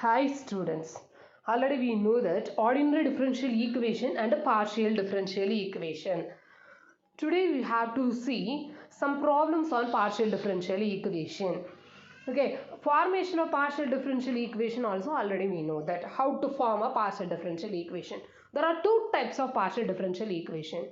Hi students, already we know that ordinary differential equation and a partial differential equation. Today we have to see some problems on partial differential equation. Okay, formation of partial differential equation also already we know that how to form a partial differential equation. There are two types of partial differential equation.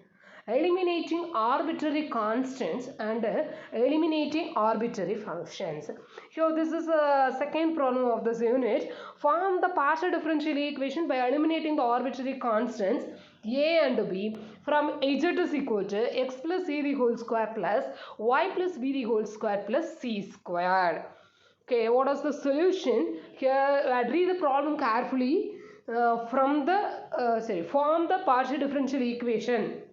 Eliminating arbitrary constants and eliminating arbitrary functions. Here this is a second problem of this unit. Form the partial differential equation by eliminating the arbitrary constants a and b from z is equal to x plus a the whole square plus y plus b the whole square plus c squared. Okay, what is the solution? Here, read the problem carefully. Form the partial differential equation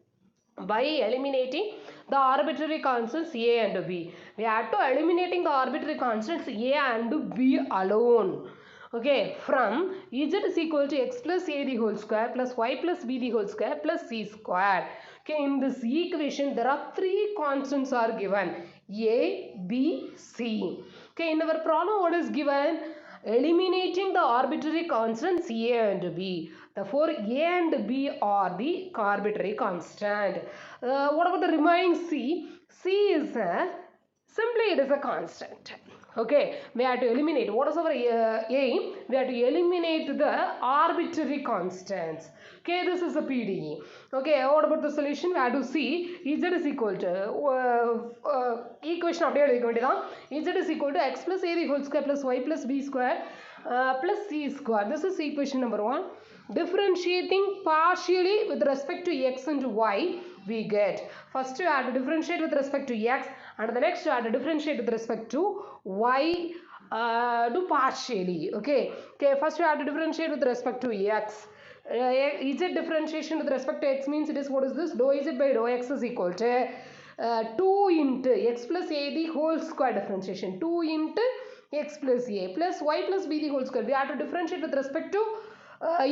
by eliminating the arbitrary constants a and b. We have to eliminating the arbitrary constants a and b alone. Okay, from z is equal to x plus a the whole square plus y plus b the whole square plus c square. Okay, in this equation there are three constants are given a, b, c. Okay, in our problem what is given? Eliminating the arbitrary constants a and b. Therefore, a and b are the arbitrary constant. What about the remaining c? C is simply it is a constant. Okay, we have to eliminate. What is our aim? We have to eliminate the arbitrary constants. Okay, this is a PDE. Okay, what about the solution? We have to see z is equal to equation அப்படியே எழுதிக்க வேண்டியதான். Z is equal to x plus a the whole square plus y plus b square plus c square. This is equation number 1. Differentiating partially with respect to x and y, we get first you have to differentiate with respect to x and the next you have to differentiate with respect to y do partially. Okay, first you have to differentiate with respect to x. Z differentiation with respect to x means it is what is this? Dou z by dou x is equal to 2 into x plus a the whole square differentiation. 2 into x plus a plus y plus b the whole square. We have to differentiate with respect to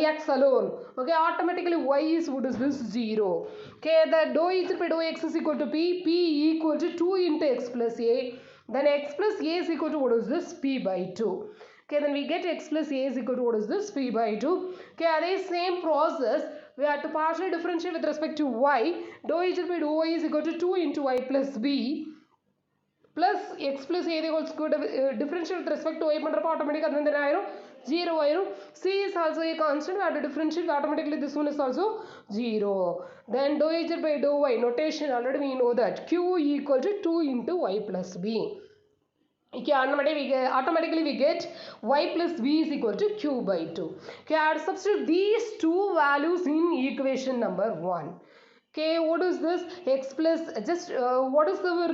x alone. Okay, automatically y is what is this? 0. Okay, the dou z by dou x is equal to p equal to 2 into x plus a. Then x plus a is equal to what is this? P by 2. Okay, then we get x plus a is equal to what is this? P by 2. Okay, the same process we have to partially differentiate with respect to y. Dou z by dou y is equal to 2 into y plus b plus x plus a the whole square differentiate with respect to y பண்றப்ப automatically அது என்ன ஆயிரும் 0 ஆயிரும். C is also a constant. We have to differentiate automatically this one is also 0. Then dou z by dou y notation already we know that q equal to 2 into y plus b. Okay, automatically we get y plus b is equal to q by 2. Okay, I have substitute these two values in equation number 1. Okay, what is this? X plus just what is our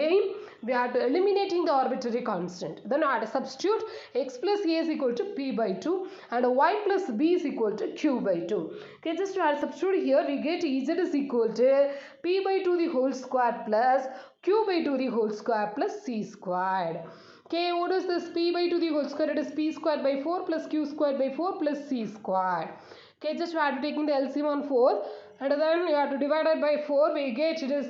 aim? We are eliminating the arbitrary constant. Then I have to substitute x plus a is equal to p by 2 and y plus b is equal to q by 2. Okay, just to substitute here we get z is equal to p by 2 the whole square plus q by 2 the whole square plus c squared. Okay, what is this? P by 2 the whole square, it is p squared by 4 plus q squared by 4 plus c squared. Okay, just we have to taking the LCM on 4 and then you have to divide it by 4, we get it is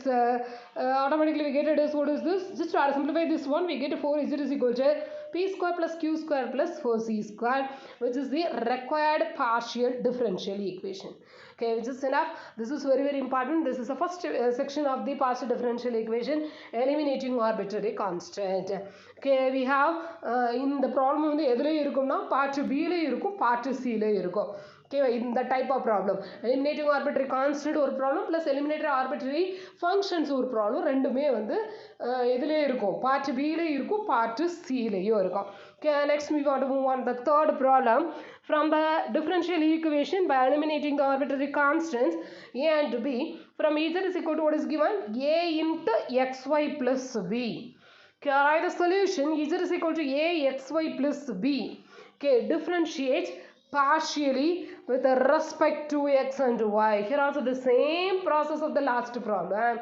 automatically we get it is what is this? Just to simplify this one, we get 4 z is equal to p square plus q square plus 4c square, which is the required partial differential equation. Okay, which is enough. This is very important. This is the first section of the partial differential equation, eliminating arbitrary constant. Okay, we have in the problem வந்து எதுல இருக்கும்னா part b ல இருக்கும், part c ல இருக்கும். Okay, in the type of problem eliminating arbitrary constant ஒரு problem plus eliminating arbitrary functions ஒரு problem ரெண்டுமே வந்து எதுல இருக்கும்? part b ல இருக்கும், part c லயும் இருக்கும். Okay, next we want to move on the third problem. From the differential equation by eliminating the arbitrary constants a and b, from z is equal to what is given? A into xy plus b. Okay, write the solution. Z is equal to a xy plus b. Okay, differentiate partially with respect to x and y. Here also the same process of the last problem.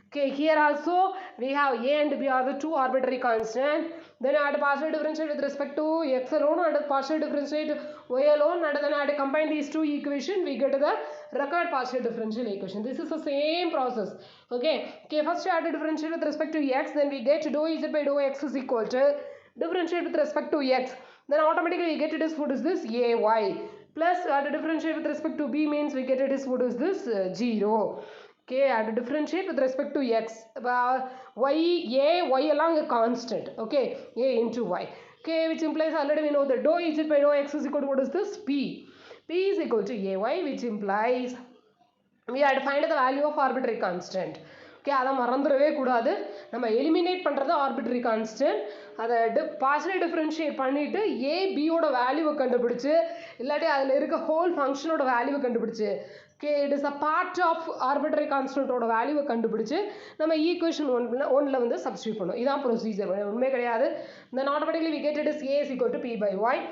Okay, here also we have a and b are the two arbitrary constants. Then I had to partially differentiate with respect to x alone and partially differentiate y alone, and then I had to combine these two equations. We get the required partial differential equation. This is the same process. Okay, first I had to differentiate with respect to x, then we get dou z by dou x is equal to differentiate with respect to x. then automatically we get it is what is this ay plus we have to differentiate with respect to b means we get it is what is this 0. Okay, I have to differentiate with respect to x. Y along a constant. Okay, a into y. Okay, which implies already we know that dou z by dou x is equal to what is this p. P is equal to ay, which implies we have to find the value of arbitrary constant. Okay, அதை மறந்துடவே கூடாது. நம்ம eliminate பண்ணுறது arbitrary constant. அதை partially differentiate பண்ணிவிட்டு ஏ பியோட வேல்யூவை கண்டுபிடிச்சு இல்லாட்டி அதில் இருக்க ஹோல் ஃபங்க்ஷனோட வேல்யூவை கண்டுபிடிச்சு okay it is a part of arbitrary கான்ஸ்டன்ட்டோட வேல்யூவை கண்டுபிடிச்சு நம்ம ஈக்குவேஷன் ஒன்னில் வந்து சப்ஸ்டியூட் பண்ணுவோம். இதான் ப்ரொசீஜர், உண்மை கிடையாது. Then automatically we get it is A is equal to B by Y.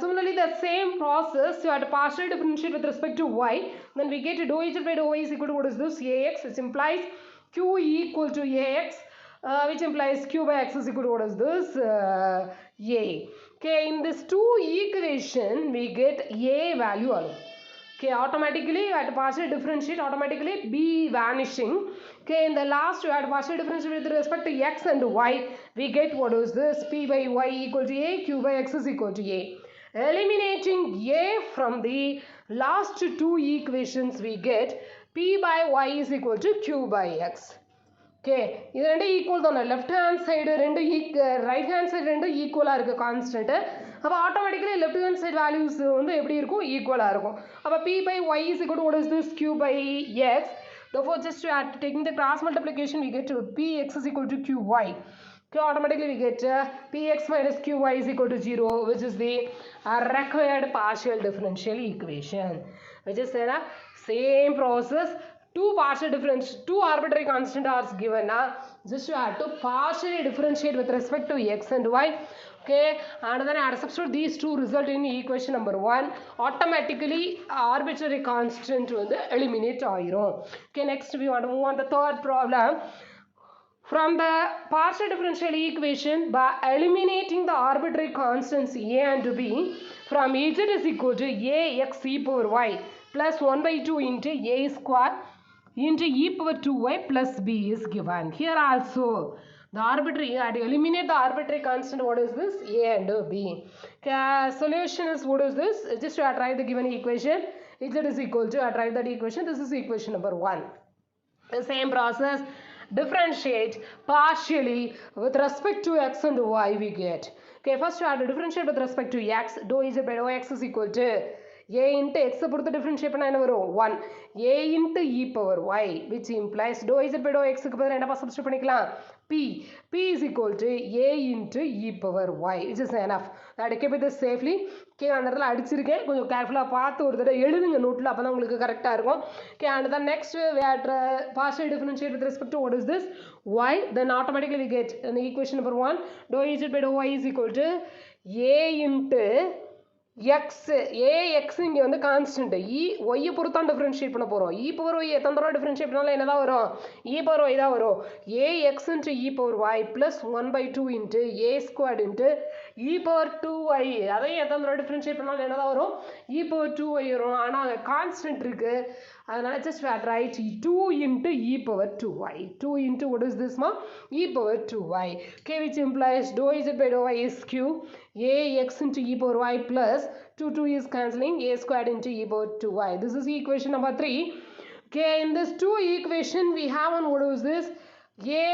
Similarly, the same process, you have to partially differentiate with respect to y. Then we get dou z by dou y is equal to what is this ax, which implies q equal to ax, which implies q by x is equal to what is this a. Okay, in this two equation, we get a value alone. Okay, automatically you have to partially differentiate, automatically b vanishing. Okay, in the last you have to partially differentiate with respect to x and y. We get what is this p by y equal to a, q by x is equal to a. Eliminating a from the last two equations, we get p by y is equal to q by x. Okay, இது ரெண்டு equal தானே. Left hand side ரெண்டு right hand side ரெண்டு ஈக்குவலாக இருக்குது constant. அப்போ automatically left hand side values வந்து எப்படி இருக்கும், ஈக்குவலாக இருக்கும். அப்போ p by y is equal to what is this q by x. Therefore, just taking the cross multiplication, we get to px is equal to qy. Okay, automatically we get px minus qy is equal to 0, which is the required partial differential equation. Which is the same process. Two arbitrary constant are given. Just you have to partially differentiate with respect to x and y. Okay, and then I have to substitute these two result in equation number 1. Automatically arbitrary constant will eliminate ஆயிரும். Okay, next we want to move on the third problem. From the partial differential equation, by eliminating the arbitrary constants a and b, from z is equal to ax e power y plus 1 by 2 into a square into e power 2y plus b is given. Here also the arbitrary, you have to eliminate the arbitrary constant. What is this? A and b. Okay, solution is what is this? Just to try the given equation. Z is equal to, try that equation. This is equation number 1. The same process. Differentiate partially with respect to x and y we get. Okay, first you have to differentiate with respect to x. Dou z by dou x is equal to a into x பொறுத்து differentiate பண்ணா என்ன வரும் 1 a into e power y, which implies dou z by dou x க்கு பதிலா என்னப்பா substitute பண்ணிக்கலாம் p is equal to a into e power y, which is enough. that keep it safely. Okay, அந்த இடத்துல அடிச்சிருக்கேன், கொஞ்சம் கேர்ஃபுல்லாக பார்த்து ஒரு தடவை எழுதுங்க நோட்டில், அப்போ தான் உங்களுக்கு கரெக்டாக இருக்கும். Okay, and then next we have to partially differentiate with respect to what is this y. Then automatically we get an equation number 1 dou z by dou y is equal to a into x. ax இங்கே வந்து constant, y Poruthan differentiate பண்ண போகிறோம். e power y எத்தனை தடவை differentiate பண்ணாலும் என்ன தான் வரும், e பவர் y தான் வரும். ax into e power y plus 1 by 2 into a squared into e power 2y, அதையும் எத்தனை தடவை டிஃபரன்ஷியேட் பண்ணாலும் என்ன தான் வரும், e பவர் 2y வரும். ஆனால் அங்கே கான்ஸ்டன்ட் இருக்குது, அதனால just write 2 into e power 2y. 2 into what is this ma? E power 2y. Okay, which implies dou z by dou y is q. ax into e power y plus 2 is cancelling, a squared into e power 2y. This is equation number 3. Okay, in this two equation we have one, what is this? A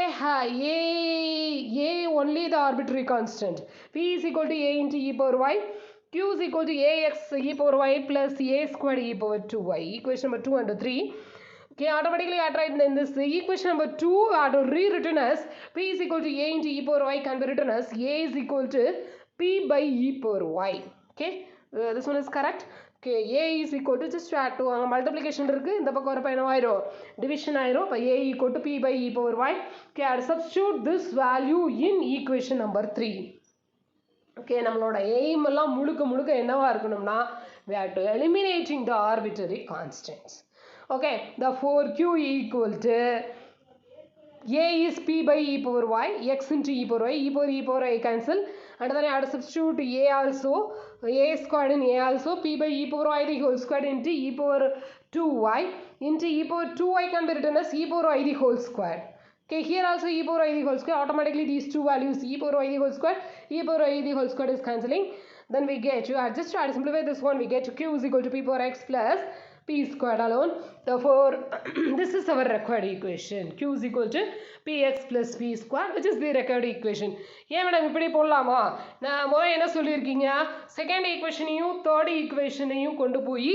only the arbitrary constant. P is equal to a into e power y. Q is equal to ax e power y plus a squared e power 2y. Equation number 2 and 3. Okay, automatically I tried in this equation number 2 I have to rewritten as p is equal to a into e power y can be written as a is equal to p by e power y. Okay, this one is correct. Okay, a is equal to just add to multiplication இருக்கு, இந்த பக்கம் வரப்ப என்ன ஆயிரும், division ஆயிரும். அப்ப a equal to p by e power y. Okay, I substitute this value in equation number 3. Okay, நம்மளோட aim எல்லாம் முழுக்க என்னவா இருக்கணும்னா we have to eliminating the arbitrary constants. Okay, therefore q equal to a is p by e power y, x into e power y, e power y cancel, and then I have to substitute a also, a squared in a also, p by e power y the whole squared into e power 2y into e power 2y can be written as e power y the whole squared. Okay, here also e power I the whole square, automatically these two values e power I the whole square, e power I the whole square is cancelling. Then we get, just try to simplify this one, we get q is equal to p power x plus p squared alone. Therefore, this is our required equation. Q is equal to px plus p square, which is the required equation. ஏன் madam இப்படி போடலாமா? நான் முதல்ல என்ன சொல்லியிருக்கீங்க, second ஈக்குவேஷனையும் third ஈக்குவேஷனையும் கொண்டு போய்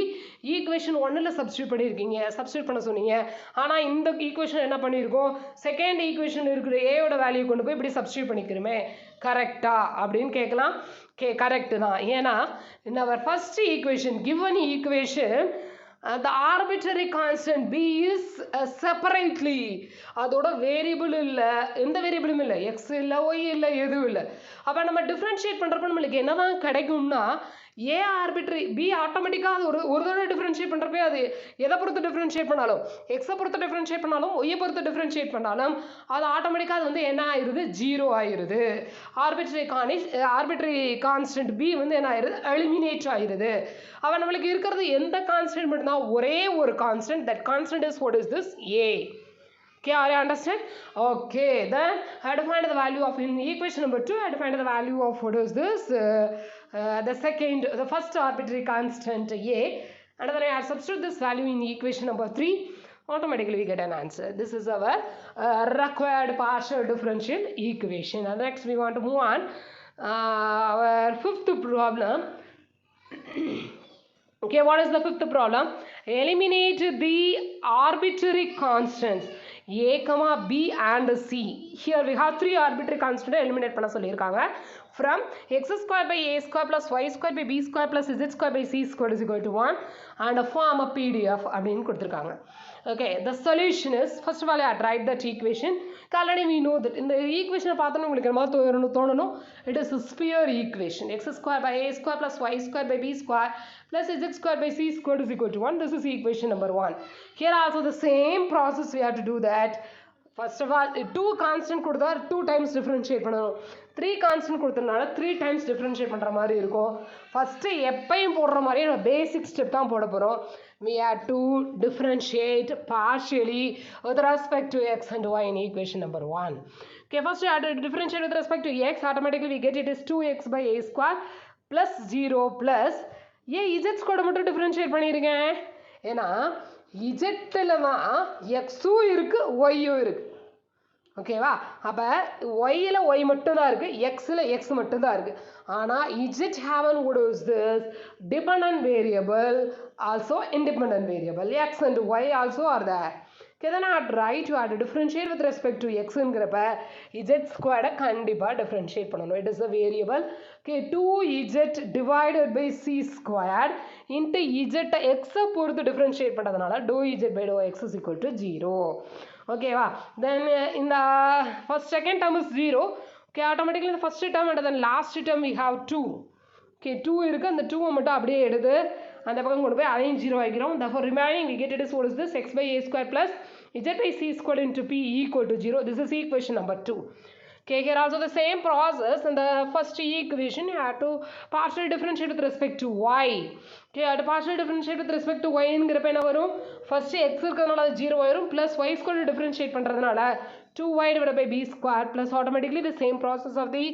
equation ஒன்னில் சப்ஸ்டியூட் பண்ணியிருக்கீங்க, சப்ஸ்டியூட் பண்ண சொன்னீங்க. ஆனால் இந்த ஈக்குவேஷன் என்ன பண்ணியிருக்கோம், செகண்ட் ஈக்குவேஷன் இருக்கிற ஏயோட வேல்யூ கொண்டு போய் இப்படி சப்ஸ்டியூட் பண்ணிக்கிறோமே, கரெக்டா அப்படின்னு கேட்கலாம். கரெக்டு தான். ஏன்னா in our first equation, given equation, the arbitrary constant b is separately, அதோட வேரியபிள் இல்லை, எந்த வேரியபிளும் இல்லை, எக்ஸ் இல்லை, ஒய் இல்லை, எதுவும் இல்லை. அப்போ நம்ம டிஃப்ரென்ஷியேட் பண்ணுறப்ப நம்மளுக்கு என்ன தான் கிடைக்கும்னா, ஏ ஆர்பிட்ரரி, பி ஆட்டோமேட்டிக்காக அது ஒரு தடவை டிஃப்ரென்ஷியேட் பண்ணுறப்பே அது எதை பொறுத்து டிஃப்ரென்ஷியேட் பண்ணாலும், எக்ஸை பொறுத்து டிஃப்ரென்ஷியேட் பண்ணாலும், ஒய்யை பொறுத்து டிஃப்ரென்ஷியேட் பண்ணாலும் அது ஆட்டோமேட்டிக்காக அது வந்து என்ன ஆயிடுது, ஜீரோ ஆயிடுது. ஆர்பிட்ரரி கான்ஸ்டன்ட் பி வந்து என்ன ஆயிடுது, எலிமினேட் ஆயிடுது. அவன் நம்மளுக்கு இருக்கிறது எந்த கான்ஸ்டன்ட் மட்டும்தான், ஒரே ஒரு constant. That constant is what is this, A. Okay, are you understand? Okay, then I have to find the value of, in equation number 2, I have to find the value of what is this, the first arbitrary constant a, and then I have to substitute this value in equation number 3, automatically we get an answer. This is our required partial differential equation. And next we want to move on, our fifth problem. Okay, what is the fifth problem? Eliminate the arbitrary constants a, b and c. Here we have three arbitrary constants eliminate பண்ண சொல்லியிருக்காங்க. From x square by a square plus y square by b square plus z square by c square is equal to 1 and form a PDF அப்படின்னு கொடுத்துருக்காங்க. Okay, the solution is, first of all I write that equation. Already we know that இந்த equation பார்த்தோன்னா உங்களுக்கு என்ன தோணணும், it is a sphere equation. X square by a square plus y square by b square plus z square by c square is equal to 1. This is equation number 1. Here also the same process we have to do that. First of all, 2 constant கொடுத்தா 2 times differentiate பண்ணணும், 3 constant கொடுத்தனால 3 times differentiate பண்ணுற மாதிரி இருக்கும். First எப்பையும் போடுற மாதிரி நம்ம பேசிக் ஸ்டெப் தான் போட போகிறோம். We have to differentiate partially with respect to x and y in equation number 1. Okay, first we have to differentiate with respect to x. Automatically we get it is 2x by a square plus 0 plus a z square மட்டும் differentiate பண்ணியிருக்கேன். ஏன்னா இஜெட்டில் தான் எக்ஸும் இருக்குது, ஒய்யும் இருக்குது. ஓகேவா? அப்போ ஒய்யில் Y மட்டும்தான் இருக்குது, எக்ஸில் எக்ஸ் மட்டும்தான் இருக்குது. ஆனால் இஜெட் ஹேவன் what is this dependent variable, also independent variable, x and y also are there. Okay, then I have to write, you have to differentiate with respect to x ங்கிறப்ப z squared கண்டிப்பாக differentiate பண்ணணும். It is a variable. Okay, 2z divided by c squared into z x பொறுத்து differentiate பண்ணதுனால dou z by dou x is equal to 0. ஓகேவா? Then in the first second term is 0. Okay, automatically in the first term and then last term we have 2. Okay, 2 இருக்கு, அந்த 2 மட்டும் அப்படியே எடுத்து அந்த பக்கம் கொண்டு போய் அதையும் 0 ஆகிக்கிறோம். Therefore remaining we get it is what is this, x by a square plus z by c squared into p equal to 0. This is equation number 2. Okay, here also the same process. In the first equation you have to partially differentiate with respect to y. Okay, you have to partially differentiate with respect to y ங்கிறப்ப என்ன வரும், first x இருக்கிறதுனால அது 0 ஆயிரும், plus y squared differentiate பண்ணுறதுனால 2y divided by b square plus automatically the same process of the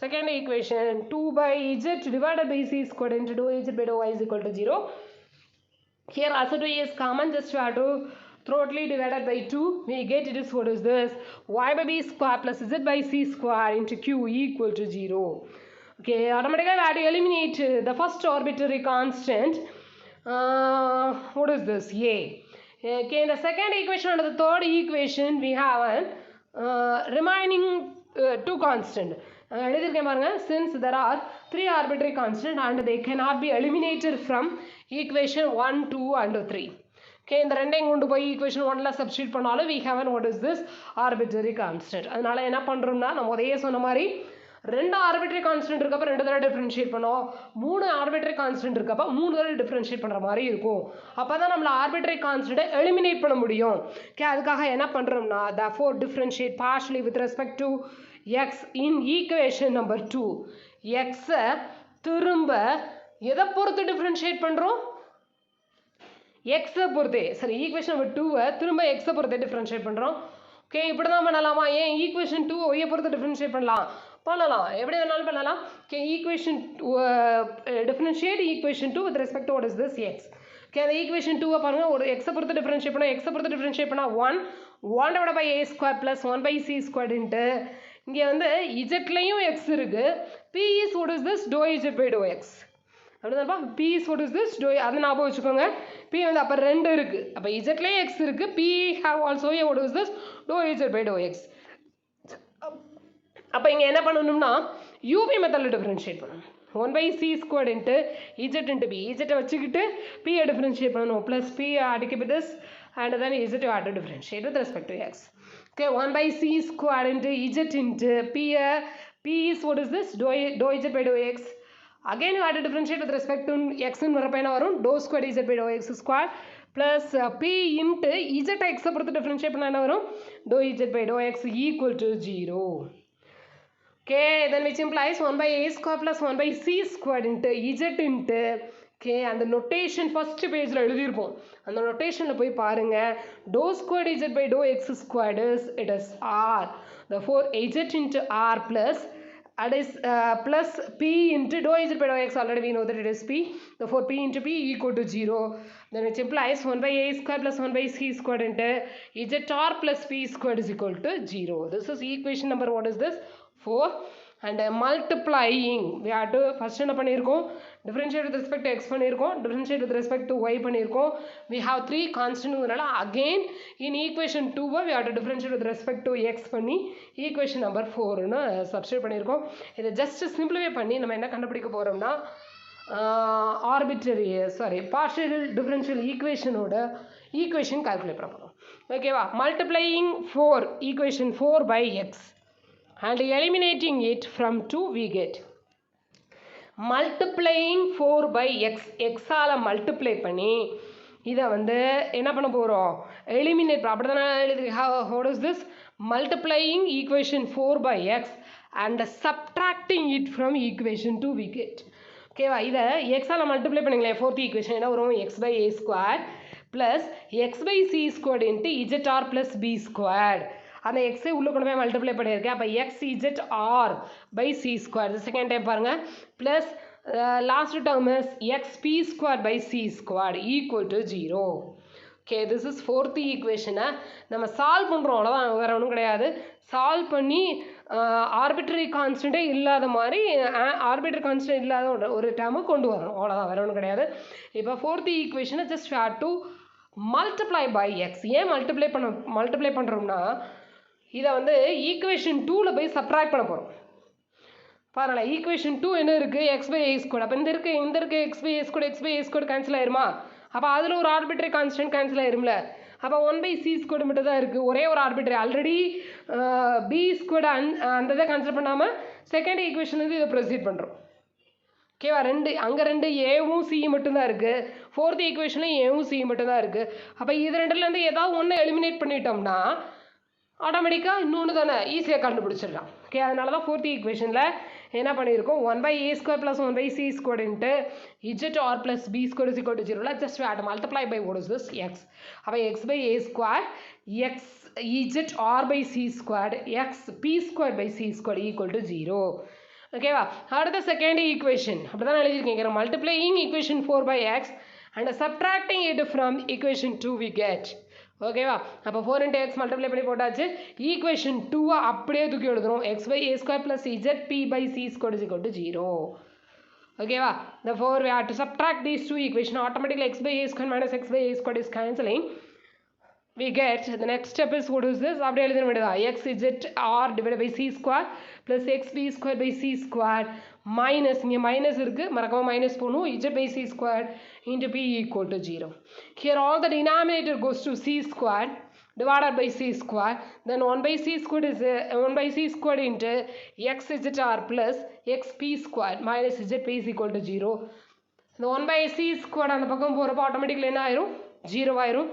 second equation, 2 by z divided by c squared into dou z by dou y is equal to 0. Here also 2 is common, just you have to totally divided by 2, we get it is what is this, y by b square plus z by c square into q equal to 0. Okay, automatically we have to eliminate the first arbitrary constant, what is this, a. Okay, in the second equation and the third equation we have remaining 2 constant. எழுதிருக்கேன் பாருங்க, since there are 3 arbitrary constant and they cannot be eliminated from equation 1, 2 and 3. Okay, இந்த ரெண்டையும் கொண்டு போய் equation 1ல substitute பண்ணாலும் we have what is this arbitrary constant. அதனால என்ன பண்ணுறோம்னா, நம்ம உதையே சொன்ன மாதிரி 2 arbitrary constant இருக்கப்ப 2 தடவை differentiate பண்ணோம், 3 arbitrary constant இருக்கப்ப 3 தடவை differentiate பண்ணுற மாதிரி இருக்கும். அப்போ தான் நம்மள arbitrary constant eliminate பண்ண முடியும். Okay, அதுக்காக என்ன பண்ணுறோம்னா, therefore differentiate partially with respect to x in equation number 2. x திரும்ப எதை பொறுத்து differentiate பண்ணுறோம், x பொறுத்தே, சரி ஈக்குவேஷன் நம்பர் 2 திரும்ப x பொறுத்தே டிஃபரன்ஷியேட் பண்ணுறோம். ஓகே இப்படி தான் பண்ணலாமா? ஏன் ஈக்குவேஷன் 2 ஒய்யை பொறுத்து டிஃப்ரென்ஷியேட் பண்ணலாம், எப்படி வேணாலும் பண்ணலாம். Okay equation differentiate equation 2 with respect to what is this x. Okay அந்த ஈக்குவேஷன் 2 பாருங்க, ஒரு எக்ஸை பொறுத்து டிஃப்ரென்ஷியேட் பண்ணால் divide by a square plus 1 by c square into இங்கே வந்து இஜெட்லையும் எக்ஸ் இருக்குது. p is what is this dou z by dou x அப்படிதான்ப்பா. p is what is this dou, அதை ஞாபகம் வச்சுக்கோங்க. p வந்து அப்போ 2 இருக்குது, அப்போ இஜெட்லேயும் எக்ஸ் இருக்குது. p have also a what is this dou z by dou x. அப்போ இங்கே என்ன பண்ணணும்னா uv மெத்தடில் டிஃப்ரென்ஷியேட் பண்ணணும். 1 by c squared into z into b. z வச்சுக்கிட்டு p டிஃப்ரென்ஷியேட் பண்ணணும், ப்ளஸ் p அடிக்க with this and then z you have to differentiate with respect to x. Okay, 1 by c squared into z into p is what is this dou z by dou x. Again you have to differentiate with respect to x in வரப்ப என்ன வரும் dou squared z by dou x squared plus p into z x பொறுத்து differentiate பண்ணா என்ன வரும் dou z by dou x equal to 0. Okay, then which implies 1 by a square plus 1 by c squared into z into okay, and the notation first page la எழுதிருப்போம். அந்த notationல போய் பாருங்க. dou squared z by dou x squared is it is r. Therefore z into r plus that is plus p into dou z by dou x, already we know that it is p. Therefore p into p equal to 0. Then which implies 1 by a square plus 1 by c squared into zr plus p squared is equal to 0. This is equation number what is this 4. And multiplying we have to first என்ன பண்ணியிருக்கோம் differentiate with respect to x பண்ணியிருக்கோம், differentiate with respect to y பண்ணியிருக்கோம். We have 3 constant again in equation 2 we have to differentiate with respect to x பண்ணி equation number 4 னு substitute பண்ணியிருக்கோம். இதை just simplify பண்ணி நம்ம என்ன கண்டுபிடிக்க போறோம்னா partial differential equation ஓட equation calculate பண்ண போறோம். ஓகேவா? multiplying 4 equation 4 by x and eliminating it from 2 we get multiplying 4 by x. x ஆல multiply பண்ணி இதை வந்து என்ன பண்ண போகிறோம் eliminate. அப்படிதானே எழுதி what is this multiplying equation 4 by x and subtracting it from equation 2 we get. ஓகேவா? இதை x ஆல multiply பண்ணிங்களேன், fourth equation என்ன வரும் x by a squared plus x by c squared into zr plus b squared. அந்த x உள்ள கொண்டு போய் multiply பண்ணியிருக்கேன். அப்போ x z r by c square. Second time பாருங்க, plus last term is x b square by c square equal to 0. Okay, this is fourth ஈக்குவேஷனை நம்ம solve பண்ணுறோம், அவ்வளோதான், வேறு ஒன்றும் கிடையாது. சால்வ் பண்ணி ஆர்பிட்ரரி கான்ஸ்டன்ட்டே இல்லாத மாதிரி ஆர்பிட்ரரி கான்ஸ்டன்ட் இல்லாத ஒரு டேர்மை கொண்டு வரணும், அவ்வளோதான், வேறு ஒன்றும் கிடையாது. இப்போ ஃபோர்த் ஈக்குவேஷனை just have to multiply by x. ஏன் மல்டிப்ளை பண்ணுறோம்னா இதை வந்து ஈக்குவேஷன் 2ல் போய் சப்ராக்ட் பண்ண போகிறோம். பாருங்களேன், ஈக்குவேஷன் 2 என்ன இருக்குது எக்ஸ் பை ஏ ஸ்கொயர். அப்போ இந்த இருக்குது x by a square cancel ஆயிருமா? அப்போ அதில் ஒரு ஆர்பிட்ரரி கான்ஸ்டன்ட் கேன்சல் ஆயிரும்ல. அப்போ 1 பை சி ஸ்கொயர் மட்டும் தான் இருக்குது, ஒரே ஒரு ஆர்பிட்ரரி. ஆல்ரெடி பி ஸ்கொயர் அந்த இதை கன்சிடர் பண்ணாமல் செகண்ட் ஈக்குவேஷன் வந்து இதை ப்ரொசீட் பண்ணுறோம். ஓகேவா? அங்கே ரெண்டு ஏவும் சி மட்டும்தான் இருக்குது, ஃபோர்த் ஈக்குவேஷனில் ஏவும் சி மட்டும்தான் இருக்குது. அப்போ இது ரெண்டுலேருந்து ஏதாவது ஒன்று எலிமினேட் பண்ணிட்டோம்னா ஆட்டோமேட்டிக்காக இன்னொன்று தானே ஈஸியாக கண்டுபிடிச்சிடலாம். ஓகே, அதனால தான் ஃபோர்த் ஈக்குவேஷனில் என்ன பண்ணியிருக்கோம் 1 by a square plus 1 by c squared into z r plus b squared is equal to 0. Just we have to multiply by what is this x. அப்போ x by a square x z r by c squared x p squared by c squared equal to 0. ஓகேவா? அடுத்த second equation அப்படி தான் எழுதியிருக்கீங்க. Multiplying equation 4 by x and subtracting it from equation 2 we get. ஓகேவா? அப்போ 4 into x multiply பண்ணி போட்டாச்சு. Equation 2 அப்படியே தூக்கி எழுதுறோம், x by a square plus zp by c squared is equal to 0. ஓகேவா? therefore we have to subtract these two equations. Automatically x by a square minus x by a squared is cancelling. We get the next step is what is this? அப்படியே எழுத வேண்டியதா x z r divided by c square plus x b square by c square minus இங்கே minus இருக்குது, மறக்காம minus போகணும், z by c square into p equal to 0. Here all the denominator goes to c square divided by c square. Then 1 by c squared is 1 by c squared into x z r plus x p square minus z p is equal to 0. The 1 by c squared அந்த பக்கம் போகிறப்போ automatically என்ன ஆயிரும் 0 ஆயிரும்.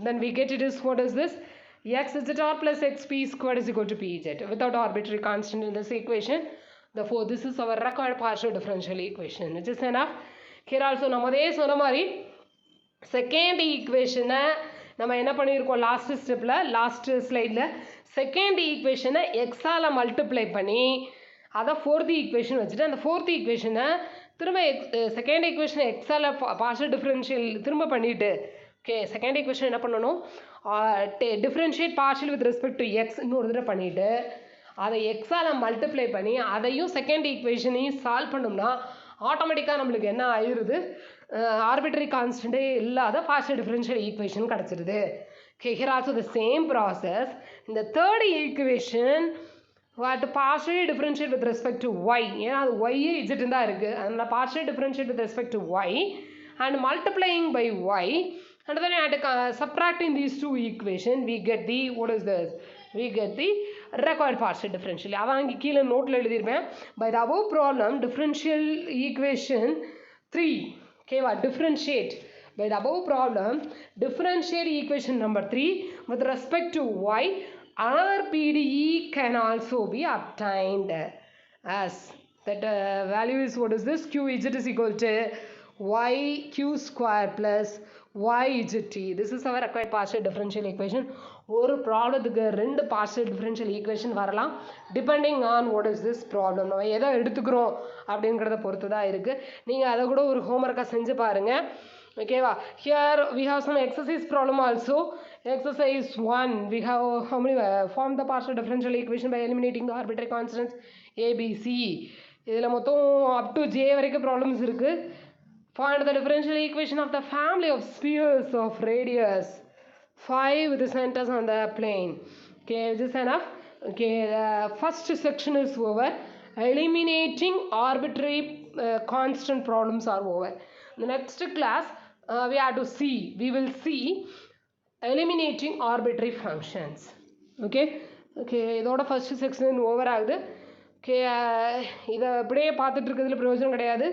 Then we get it is what is this x z r plus x p squared is equal to p z without arbitrary constant in this equation. Therefore this is our required partial differential equation, which is enough. Here also நம்ம அதே சொன்ன மாதிரி second ஈக்குவேஷனை நம்ம என்ன பண்ணியிருக்கோம் last ஸ்டெப்பில் last ஸ்லைடில் செகண்ட் ஈக்குவேஷனை எக்ஸால் மல்டிப்ளை பண்ணி அதை ஃபோர்த் ஈக்குவேஷன் வச்சுட்டு அந்த ஃபோர்த் ஈக்குவேஷனை திரும்ப செகண்ட் ஈக்குவேஷனை எக்ஸால் பார்ஷியல் டிஃப்ரென்ஷியல் திரும்ப பண்ணிவிட்டு ஓகே செகண்ட் ஈக்குவேஷன் என்ன பண்ணணும் differentiate partial with respect to X இன்னொரு தடவை பண்ணிவிட்டு அதை எக்ஸால் மல்டிப்ளை பண்ணி அதையும் செகண்ட் ஈக்குவேஷனையும் சால்வ் பண்ணோம்னா ஆட்டோமேட்டிக்காக நம்மளுக்கு என்ன ஆயிடுது ஆர்பிட்ரரி கான்ஸ்டன்டே இல்லாத பார்ஷியல் டிஃபரன்ஷியல் ஈக்குவேஷன் கிடச்சிருது. Okay, here also the same process. In the third equation, what partially differentiate with respect to y. ஏன்னா அது y z தான் இருக்கு. அதனால partially differentiate with respect to y and multiplying by y. And then at subtracting these two equations, we get the what is this? We get the required partial differential. அதான் இங்கே கீழே நோட்டில் எழுதியிருப்பேன். By the above problem, differential equation 3. Okay, what differentiate? By the above problem, differentiate equation number 3 with respect to y. Another PDE can also be obtained as that value is what is this? QZ is equal to yq square plus yzt. This is our required partial differential equation. ஒரு ப்ராப்ளத்துக்கு ரெண்டு partial differential equation வரலாம் depending on what is this problem. நம்ம எதை எடுத்துக்கிறோம் அப்படிங்கிறத பொறுத்து தான் இருக்குது. நீங்கள் அதை கூட ஒரு ஹோம்ஒர்க்காக செஞ்சு பாருங்கள். ஓகேவா? Here we have some exercise problem also. Exercise 1, we have how many form the partial differential equation by eliminating the arbitrary constants a b c. இதில் மொத்தம் அப் டு j வரைக்கும் ப்ராப்ளம்ஸ் இருக்குது. Find the differential equation of the family of spheres of radius 5 with the centers on the plane. Okay, is this enough? Okay, the first section is over. Eliminating arbitrary constant problems are over. The next class we have to see, we will see eliminating arbitrary functions. Okay, இதோட first section over ஆகுது. Okay, இதை அப்படியே பார்த்துட்டு இருக்கிறதுல பிரயோஜனம் கிடையாது.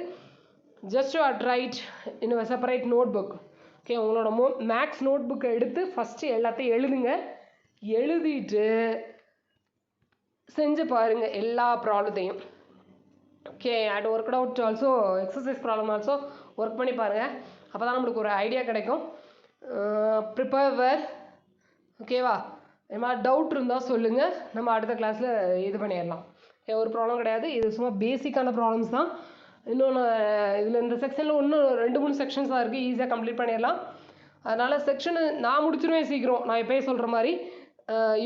Just to write in a separate notebook. Okay, உங்களோட maths note புக்கை எடுத்து ஃபஸ்ட்டு எல்லாத்தையும் எழுதுங்க. எழுதிட்டு செஞ்சு பாருங்கள் எல்லா ப்ராப்ளத்தையும். Okay, and work out also exercise problem also work பண்ணி பாருங்கள். அப்போ தான் நம்மளுக்கு ஒரு ஐடியா கிடைக்கும். ப்ரிப்பேர். ஓகேவா? இது மாதிரி டவுட் இருந்தால் சொல்லுங்கள், நம்ம அடுத்த கிளாஸில் இது பண்ணிடலாம். ஒரு ப்ராப்ளம் கிடையாது, இது சும்மா பேசிக்கான ப்ராப்ளம்ஸ் தான். இன்னொன்று இதில் இந்த செக்ஷனில் இன்னும் 2-3 செக்ஷன்ஸ் தான் இருக்குது, ஈஸியாக கம்ப்ளீட் பண்ணிடலாம். அதனால் செக்ஷனு நான் முடிச்சிருவேன் சீக்கிரம். நான் எப்போயே சொல்கிற மாதிரி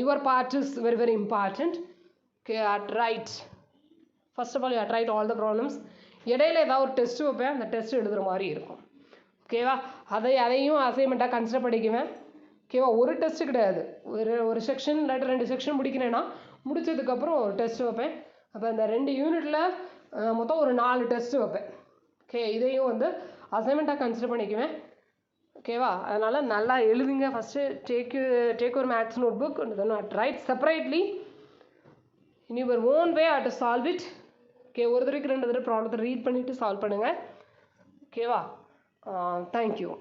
your part is very very important. Okay, alright first of all you at write all the problems. இடையில ஏதாவது ஒரு டெஸ்ட்டு வைப்பேன், அந்த டெஸ்ட் எழுதுகிற மாதிரி இருக்கும். ஓகேவா? அதையும் அசைன்மெண்ட்டாக கன்சிடர் பண்ணிக்குவேன். ஓகேவா? ஒரு டெஸ்ட்டு கிடையாது, ஒரு செக்ஷன் இல்லாட்டி 2 செக்ஷன் முடிக்கிறேன்னா முடித்ததுக்கப்புறம் ஒரு டெஸ்ட்டு வைப்பேன். அப்போ இந்த 2 யூனிட்டில் மொத்தம் ஒரு 4 டெஸ்ட்டு வைப்பேன். ஓகே, இதையும் வந்து அசைன்மெண்ட்டாக கன்சிடர் பண்ணிக்குவேன். ஓகேவா? அதனால் நல்லா எழுதுங்க. ஃபஸ்ட்டு டேக் ஒரு maths notebook and write separately in your own way at solve it. Okay, ஒரு தடவைக்கு 2 தடவை ப்ராப்ளத்தை ரீட் பண்ணிவிட்டு சால்வ் பண்ணுங்கள். ஓகேவா? தேங்க்யூ.